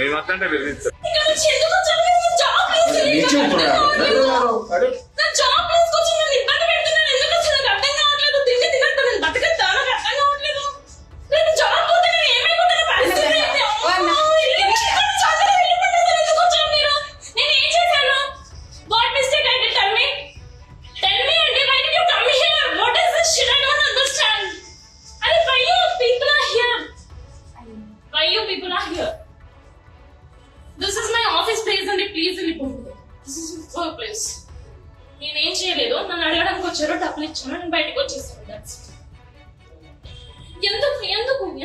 మేము అట్లంటే వెళ్ళిస్తాం. నేనేం చేయలేదు, నన్ను అడగడానికి వచ్చారో డబ్బులు ఇచ్చాను, నేను బయటకు వచ్చేసాను.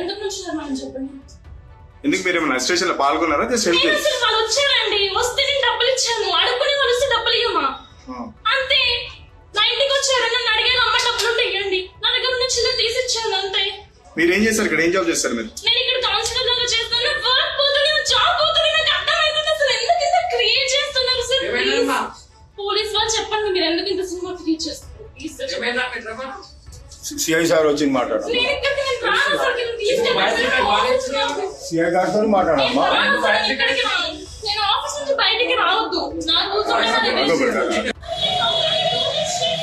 ఎందుకు నుంచి మనం చెప్పండి. ఎందుకు మీరు ఏమైనా స్టేషన్ లో పాల్గొన్నారా? వాళ్ళు వచ్చారండి, వస్తే నేను డబ్బులు ఇచ్చాను. అడుగుని వాళ్ళు వస్తే డబ్బులు ఇవ్వమా అంతే. నా ఇంటికి వచ్చారు, నన్ను అడిగాను, అమ్మ డబ్బులు ఉంటే ఇవ్వండి, నా దగ్గర ఉన్న చిల్లర తీసి ఇచ్చాను అంతే. మీరు ఏం చేస్తారు ఇక్కడ? ఏం జాబ్ చేస్తారు మీరు? నేను ఇక్కడ కౌన్సిలర్ లాగా చేస్తాను. వర్క్ పోతుంది, జాబ్ పోతుంది. నాకు అర్థమైంది అసలు ఎందుకు ఇంత క్రియేట్ చేస్తున్నారు సార్. పోలీస్ వాళ్ళు చెప్పండి, మీరు ఎందుకు ఇంత సినిమా క్రియేట్ చేస్తారు? సిఐ సార్ వచ్చి మాట్లాడారు. సిఐ గారితో మాట్లాడమ్మా. నేను ఆఫీస్ నుంచి బయటికి రావద్దు. నా రూల్స్